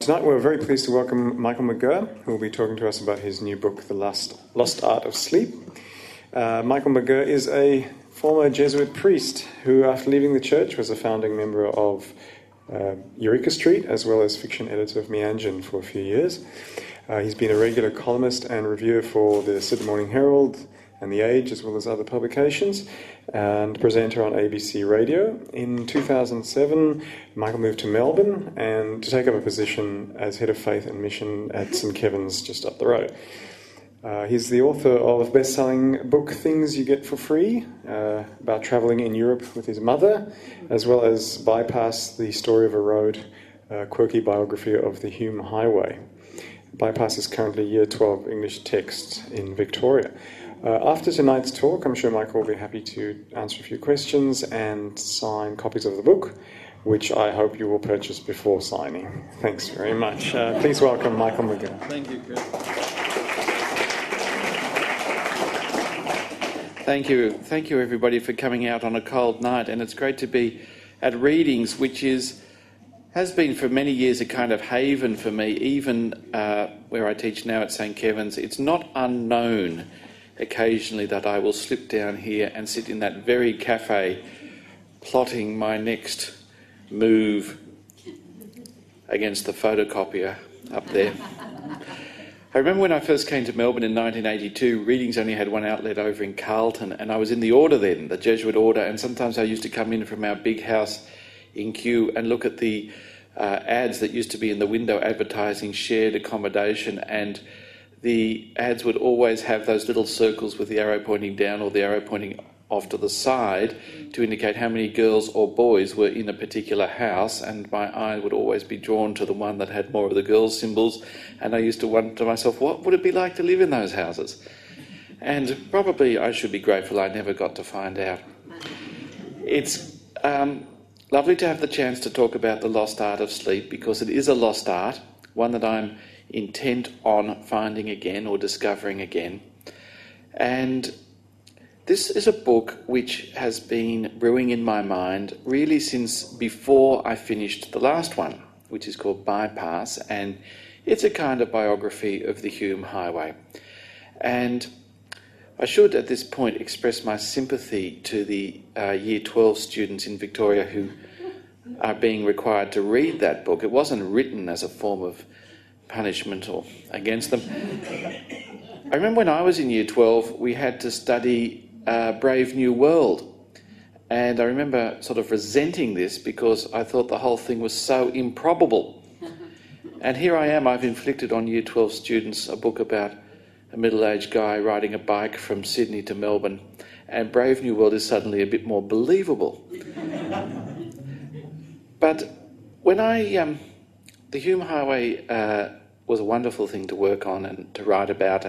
Tonight we're very pleased to welcome Michael McGirr, who will be talking to us about his new book, The Lost Art of Sleep. Michael McGirr is a former Jesuit priest who, after leaving the church, was a founding member of Eureka Street, as well as fiction editor of Meanjin for a few years. He's been a regular columnist and reviewer for the Sydney Morning Herald and The Age, as well as other publications, and presenter on ABC Radio. In 2007, Michael moved to Melbourne and to take up a position as head of faith and mission at St Kevin's, just up the road. He's the author of best-selling book Things You Get for Free, about travelling in Europe with his mother, as well as Bypass, the Story of a Road, quirky biography of the Hume Highway. Bypass is currently Year 12 English text in Victoria. After tonight's talk, I'm sure Michael will be happy to answer a few questions and sign copies of the book, which I hope you will purchase before signing. Thanks very much. Please welcome Michael McGirr. Thank you, Chris. Thank you, everybody, for coming out on a cold night. And it's great to be at Readings, which has been for many years a kind of haven for me, even where I teach now at St Kevin's. It's not unknown occasionally that I will slip down here and sit in that very cafe plotting my next move against the photocopier up there. I remember when I first came to Melbourne in 1982, Readings only had one outlet over in Carlton, and I was in the order then, the Jesuit order, and sometimes I used to come in from our big house in Kew and look at the ads that used to be in the window advertising shared accommodation, and the ads would always have those little circles with the arrow pointing down or the arrow pointing off to the side to indicate how many girls or boys were in a particular house, and my eye would always be drawn to the one that had more of the girls' symbols, and I used to wonder to myself, what would it be like to live in those houses? And probably I should be grateful I never got to find out. It's lovely to have the chance to talk about the lost art of sleep, because it is a lost art, one that I'm intent on finding again or discovering again. And this is a book which has been brewing in my mind really since before I finished the last one, which is called Bypass, and it's a kind of biography of the Hume Highway. And I should at this point express my sympathy to the Year 12 students in Victoria who are being required to read that book. It wasn't written as a form of punishment or against them. I remember when I was in Year 12, we had to study Brave New World, and I remember sort of resenting this because I thought the whole thing was so improbable. And here I am, I've inflicted on Year 12 students a book about a middle-aged guy riding a bike from Sydney to Melbourne, and Brave New World is suddenly a bit more believable. But when the Hume Highway was a wonderful thing to work on and to write about,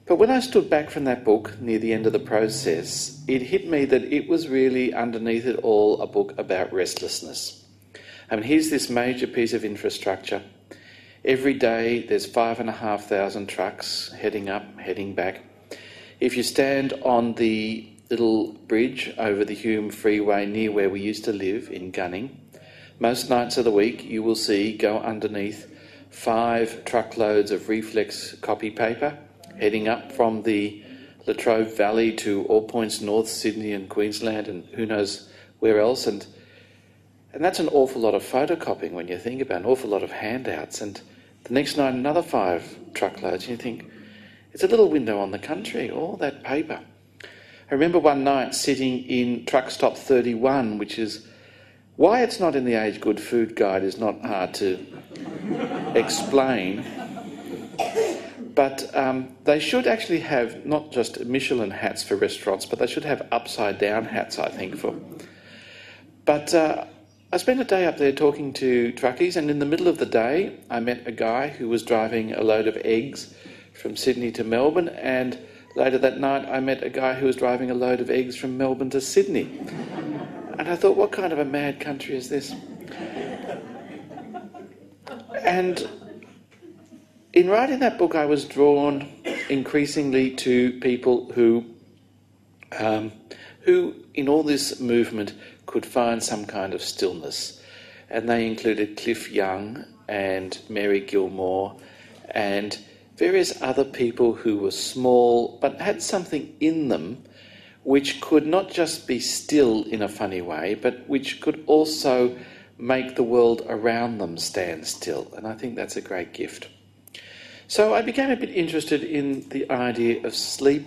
but when I stood back from that book near the end of the process, it hit me that it was really, underneath it all, a book about restlessness. I mean, here's this major piece of infrastructure. Every day there's 5,500 trucks heading up, heading back. If you stand on the little bridge over the Hume Freeway near where we used to live in Gunning, most nights of the week you will see go underneath 5 truckloads of reflex copy paper heading up from the Latrobe Valley to all points north, Sydney and Queensland and who knows where else. And that's an awful lot of photocopying when you think about it, an awful lot of handouts. And the next night another 5 truckloads, and you think, it's a little window on the country, all that paper. I remember one night sitting in truck stop 31, which is why it's not in the Age Good Food Guide is not hard to explain. But they should actually have not just Michelin hats for restaurants, but they should have upside-down hats, I think, for. But I spent a day up there talking to truckies, and in the middle of the day, I met a guy who was driving a load of eggs from Sydney to Melbourne, and later that night, I met a guy who was driving a load of eggs from Melbourne to Sydney. And I thought, what kind of a mad country is this? And in writing that book, I was drawn increasingly to people who in all this movement could find some kind of stillness. And they included Cliff Young, and Mary Gilmore and various other people who were small but had something in them which could not just be still in a funny way, but which could also make the world around them stand still. And I think that's a great gift. So I became a bit interested in the idea of sleep,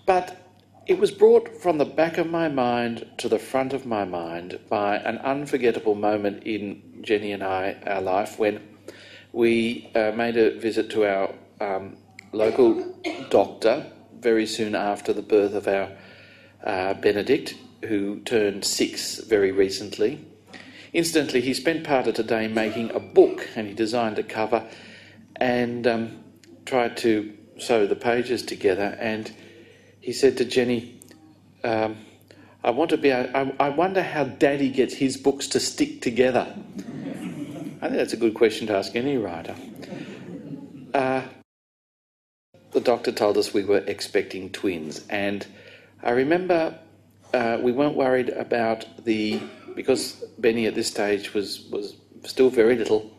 but it was brought from the back of my mind to the front of my mind by an unforgettable moment in Jenny and our life, when we made a visit to our local doctor very soon after the birth of our Benedict, who turned 6 very recently. Incidentally, he spent part of today making a book, and he designed a cover and tried to sew the pages together, and he said to Jenny, I wonder how Daddy gets his books to stick together. I think that's a good question to ask any writer. The doctor told us we were expecting twins, and I remember we weren't worried about because Benny at this stage was still very little,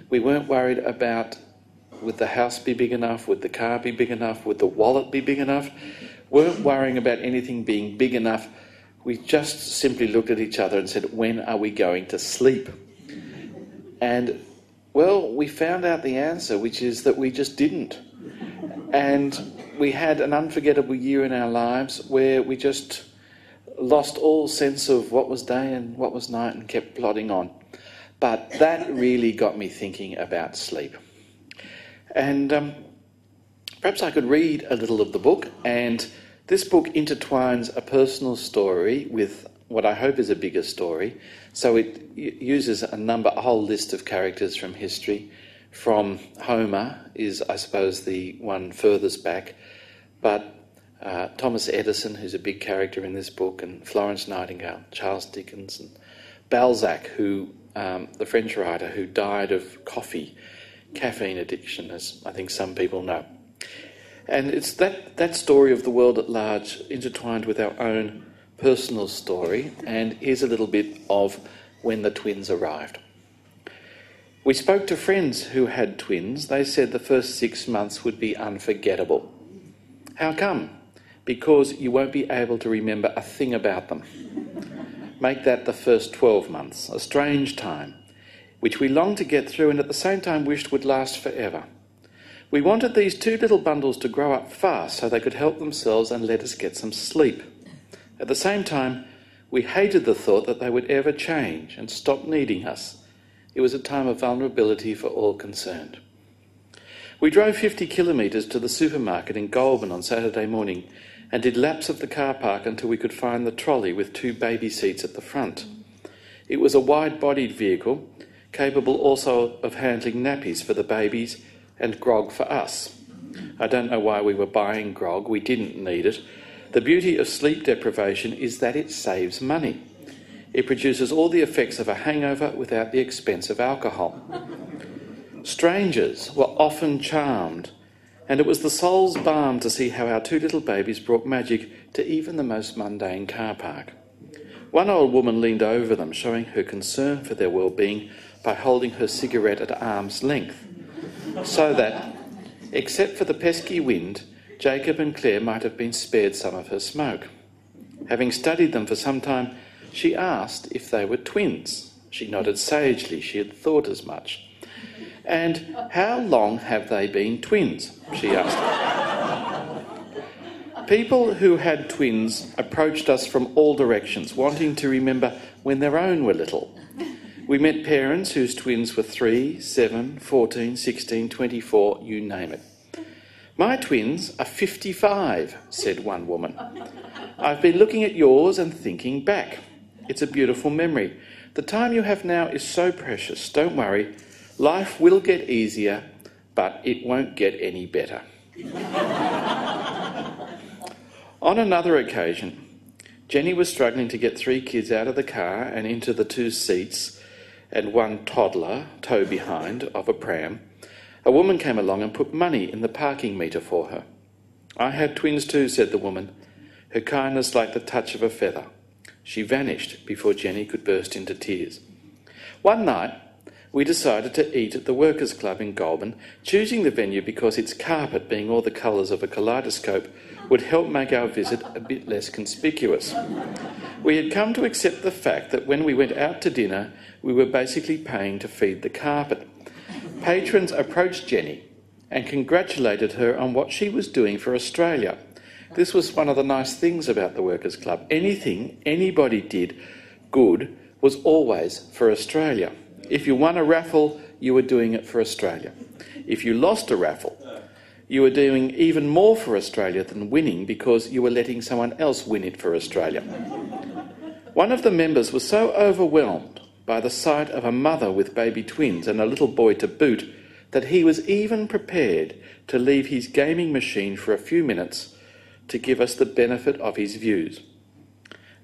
we weren't worried about would the house be big enough, would the car be big enough, would the wallet be big enough. Weren't worrying about anything being big enough. We just simply looked at each other and said, when are we going to sleep? And, well, we found out the answer, which is that we just didn't. And we had an unforgettable year in our lives where we just lost all sense of what was day and what was night and kept plodding on. But that really got me thinking about sleep. And perhaps I could read a little of the book, and this book intertwines a personal story with what I hope is a bigger story. So it uses a whole list of characters from history. From Homer is, I suppose, the one furthest back, but Thomas Edison, who's a big character in this book, and Florence Nightingale, Charles Dickens, and Balzac, who the French writer who died of caffeine addiction, as I think some people know. And it's that story of the world at large intertwined with our own personal story. And here's a little bit of when the twins arrived. We spoke to friends who had twins. They said the first 6 months would be unforgettable. How come? Because you won't be able to remember a thing about them. Make that the first 12 months, a strange time, which we longed to get through and at the same time wished would last forever. We wanted these 2 little bundles to grow up fast so they could help themselves and let us get some sleep. At the same time, we hated the thought that they would ever change and stop needing us. It was a time of vulnerability for all concerned. We drove 50 kilometres to the supermarket in Goulburn on Saturday morning and did laps of the car park until we could find the trolley with 2 baby seats at the front. It was a wide-bodied vehicle, capable also of handling nappies for the babies and grog for us. I don't know why we were buying grog, we didn't need it. The beauty of sleep deprivation is that it saves money. It produces all the effects of a hangover without the expense of alcohol. Strangers were often charmed, and it was the soul's balm to see how our 2 little babies brought magic to even the most mundane car park. One old woman leaned over them, showing her concern for their well-being by holding her cigarette at arm's length, so that, except for the pesky wind, Jacob and Claire might have been spared some of her smoke. Having studied them for some time, she asked if they were twins. She nodded sagely, she had thought as much. And how long have they been twins? She asked. People who had twins approached us from all directions, wanting to remember when their own were little. We met parents whose twins were 3, 7, 14, 16, 24, you name it. My twins are 55, said one woman. I've been looking at yours and thinking back. It's a beautiful memory. The time you have now is so precious. Don't worry. Life will get easier, but it won't get any better. On another occasion, Jenny was struggling to get 3 kids out of the car and into the 2 seats and 1 toddler tow behind of a pram. A woman came along and put money in the parking meter for her. I had twins too, said the woman, her kindness like the touch of a feather. She vanished before Jenny could burst into tears. One night, we decided to eat at the Workers' Club in Goulburn, choosing the venue because its carpet, being all the colours of a kaleidoscope, would help make our visit a bit less conspicuous. We had come to accept the fact that when we went out to dinner, we were basically paying to feed the carpet. Patrons approached Jenny and congratulated her on what she was doing for Australia. This was one of the nice things about the Workers' Club. Anything anybody did good was always for Australia. If you won a raffle, you were doing it for Australia. If you lost a raffle, you were doing even more for Australia than winning because you were letting someone else win it for Australia. One of the members was so overwhelmed by the sight of a mother with baby twins and a little boy to boot that he was even prepared to leave his gaming machine for a few minutes to give us the benefit of his views.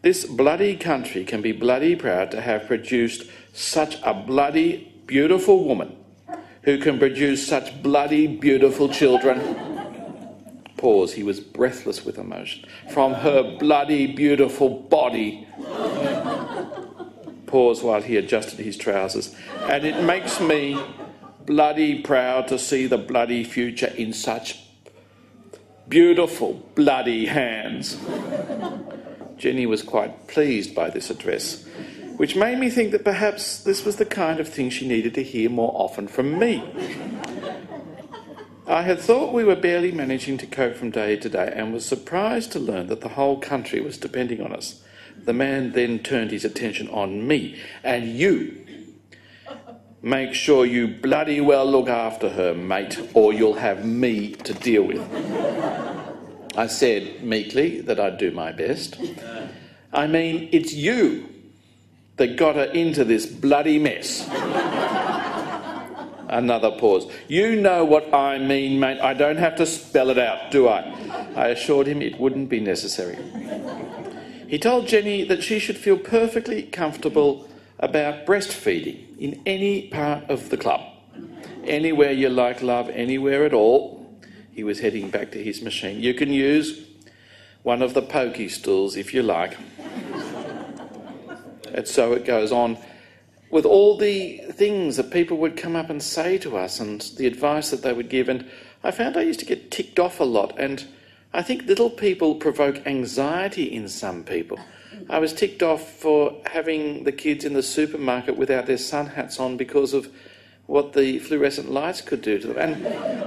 This bloody country can be bloody proud to have produced such a bloody beautiful woman who can produce such bloody beautiful children. Pause, he was breathless with emotion. From her bloody beautiful body. Pause while he adjusted his trousers. And it makes me bloody proud to see the bloody future in such beautiful bloody hands. Jenny was quite pleased by this address, which made me think that perhaps this was the kind of thing she needed to hear more often from me. I had thought we were barely managing to cope from day to day and was surprised to learn that the whole country was depending on us. The man then turned his attention on me. And you, make sure you bloody well look after her, mate, or you'll have me to deal with. I said meekly that I'd do my best. I mean, it's you that got her into this bloody mess. Another pause. You know what I mean, mate. I don't have to spell it out, do I? I assured him it wouldn't be necessary. He told Jenny that she should feel perfectly comfortable about breastfeeding in any part of the club. Anywhere you like, love, anywhere at all. He was heading back to his machine. You can use one of the pokey stools if you like. And so it goes on with all the things that people would come up and say to us and the advice that they would give. And I found I used to get ticked off a lot. And I think little people provoke anxiety in some people. I was ticked off for having the kids in the supermarket without their sun hats on because of what the fluorescent lights could do to them. And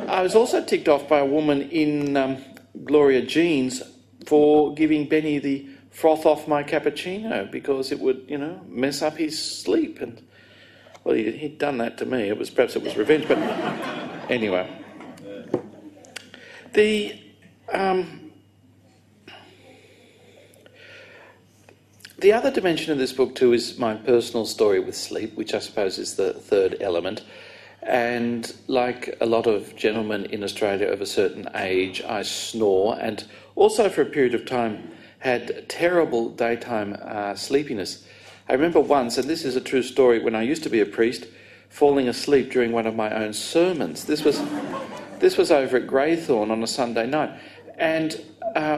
I was also ticked off by a woman in Gloria Jeans for giving Benny the froth off my cappuccino because it would, mess up his sleep. And well, he'd done that to me. Perhaps it was revenge, but anyway. The other dimension of this book too is my personal story with sleep, which I suppose is the third element. And like a lot of gentlemen in Australia of a certain age, I snore, and also for a period of time had terrible daytime sleepiness. I remember once, and this is a true story, when I used to be a priest, falling asleep during one of my own sermons. This was over at Greythorne on a Sunday night. And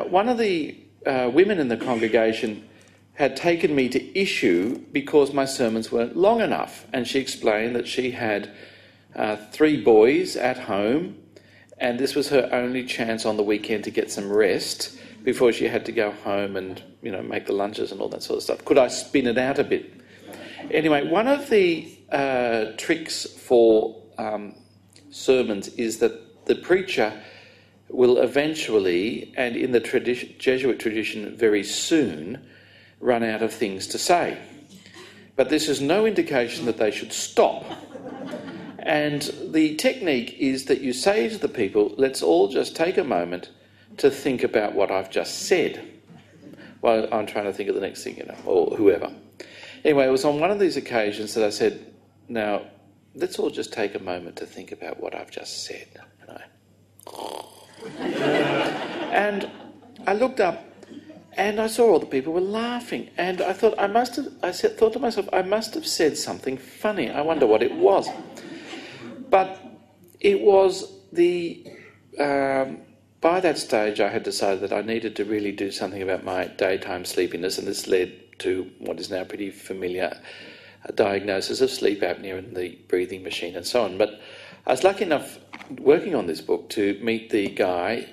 one of the women in the congregation had taken me to issue because my sermons weren't long enough. And she explained that she had 3 boys at home, and this was her only chance on the weekend to get some rest before she had to go home and, make the lunches and all that sort of stuff. Could I spin it out a bit? Anyway, one of the tricks for sermons is that the preacher will eventually, and in the Jesuit tradition very soon, run out of things to say. But this is no indication that they should stop. And the technique is that you say to the people, let's all just take a moment to think about what I've just said. Well, I'm trying to think of the next thing, or whoever. Anyway, it was on one of these occasions that I said, now, let's all just take a moment to think about what I've just said. And I looked up and I saw all the people were laughing. And I thought, thought to myself, I must have said something funny. I wonder what it was. But it was by that stage I had decided that I needed to really do something about my daytime sleepiness, and this led to what is now pretty familiar a diagnosis of sleep apnea and the breathing machine and so on. But I was lucky enough, working on this book, to meet the guy,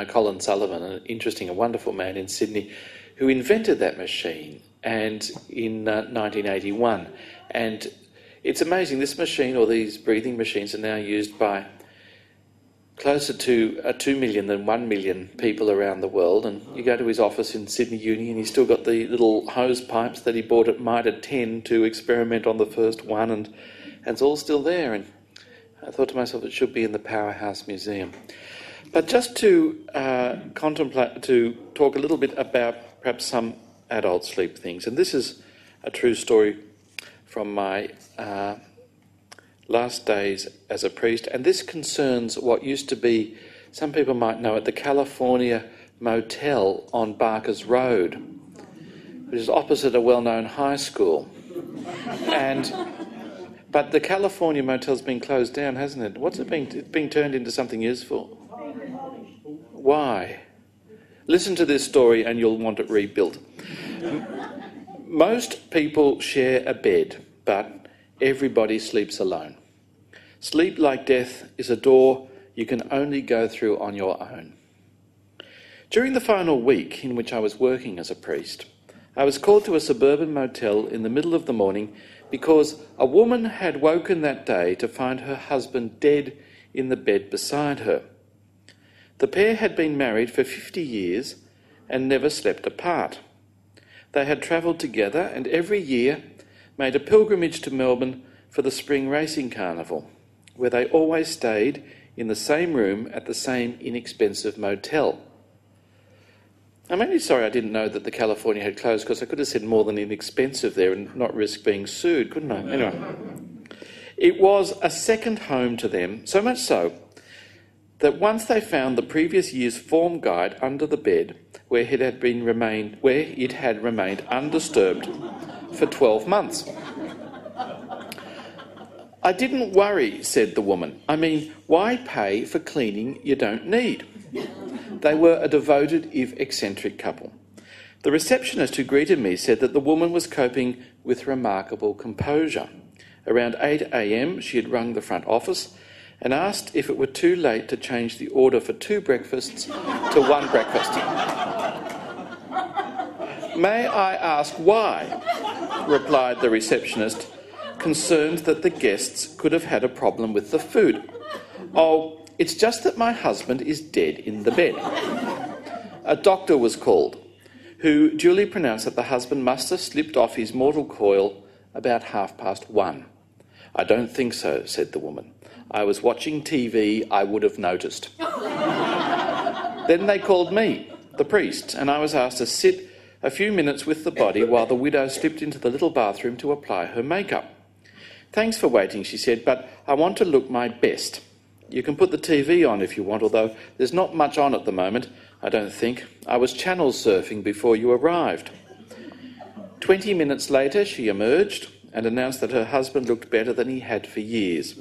Colin Sullivan, an interesting and wonderful man in Sydney, who invented that machine and in 1981. And it's amazing, this machine, or these breathing machines, are now used by closer to 2 million than 1 million people around the world. And you go to his office in Sydney Uni and he's still got the little hose pipes that he bought at MITRE 10 to experiment on the first one, and it's all still there. And I thought to myself, it should be in the Powerhouse Museum. But just to talk a little bit about perhaps some adult sleep things. And this is a true story from my last days as a priest, and this concerns what used to be, some people might know it, the California Motel on Barker's Road, which is opposite a well-known high school. But the California Motel's been closed down, hasn't it? What's it been? It's been turned into something useful. Why? Listen to this story and you'll want it rebuilt. Most people share a bed, but everybody sleeps alone. Sleep, like death, is a door you can only go through on your own. During the final week in which I was working as a priest, I was called to a suburban motel in the middle of the morning because a woman had woken that day to find her husband dead in the bed beside her. The pair had been married for 50 years and never slept apart. They had travelled together and every year made a pilgrimage to Melbourne for the spring racing carnival, where they always stayed in the same room at the same inexpensive motel. I'm only sorry I didn't know that the California had closed, because I could have said more than inexpensive there and not risk being sued, couldn't I? Anyway, it was a second home to them, so much so that once they found the previous year's form guide under the bed where it had remained undisturbed for 12 months. I didn't worry, said the woman. I mean, why pay for cleaning you don't need? They were a devoted, if eccentric, couple. The receptionist who greeted me said that the woman was coping with remarkable composure. Around 8 a.m, she had rung the front office and asked if it were too late to change the order for 2 breakfasts to 1 breakfast. May I ask why? Replied the receptionist, concerned that the guests could have had a problem with the food. Oh, it's just that my husband is dead in the bed. A doctor was called, who duly pronounced that the husband must have slipped off his mortal coil about 1:30. I don't think so, said the woman. I was watching TV, I would have noticed. Then they called me, the priest, and I was asked to sit a few minutes with the body while the widow slipped into the little bathroom to apply her makeup. Thanks for waiting, she said, but I want to look my best. You can put the TV on if you want, although there's not much on at the moment, I don't think. I was channel surfing before you arrived. 20 minutes later, she emerged and announced that her husband looked better than he had for years.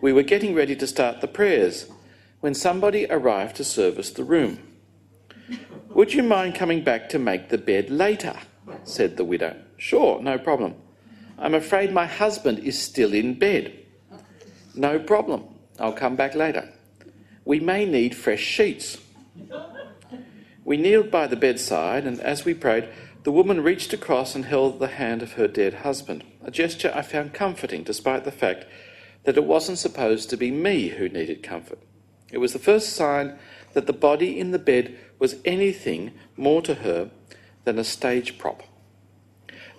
We were getting ready to start the prayers when somebody arrived to service the room. Would you mind coming back to make the bed later? Said the widow. Sure, no problem. I'm afraid my husband is still in bed. No problem. I'll come back later. We may need fresh sheets. We kneeled by the bedside, and as we prayed, the woman reached across and held the hand of her dead husband, a gesture I found comforting despite the fact that it wasn't supposed to be me who needed comfort. It was the first sign that the body in the bed was anything more to her than a stage prop.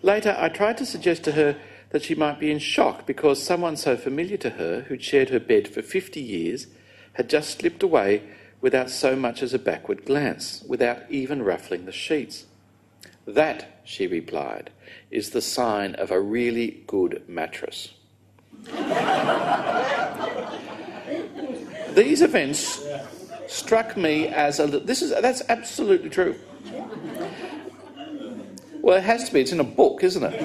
Later, I tried to suggest to her that she might be in shock because someone so familiar to her, who'd shared her bed for 50 years, had just slipped away without so much as a backward glance, without even ruffling the sheets. That, she replied, is the sign of a really good mattress. These events struck me as that's absolutely true. Well, it has to be. It's in a book, isn't it?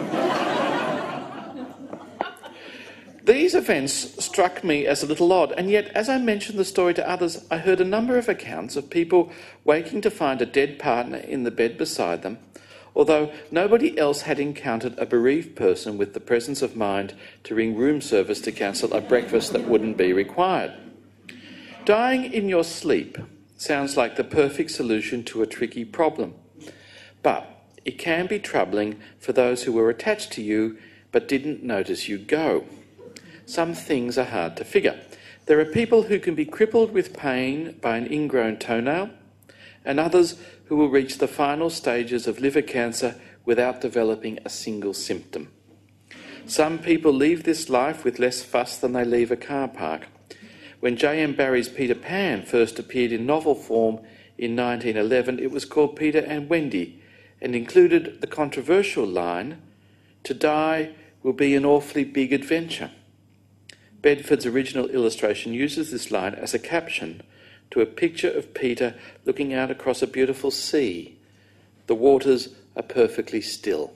These events struck me as a little odd, and yet, as I mentioned the story to others, I heard a number of accounts of people waking to find a dead partner in the bed beside them, although nobody else had encountered a bereaved person with the presence of mind to ring room service to cancel a breakfast that wouldn't be required. Dying in your sleep sounds like the perfect solution to a tricky problem, but it can be troubling for those who were attached to you but didn't notice you go. Some things are hard to figure. There are people who can be crippled with pain by an ingrown toenail, and others who will reach the final stages of liver cancer without developing a single symptom. Some people leave this life with less fuss than they leave a car park. When J.M. Barrie's Peter Pan first appeared in novel form in 1911, it was called Peter and Wendy and included the controversial line, "To die will be an awfully big adventure." Bedford's original illustration uses this line as a caption to a picture of Peter looking out across a beautiful sea. The waters are perfectly still.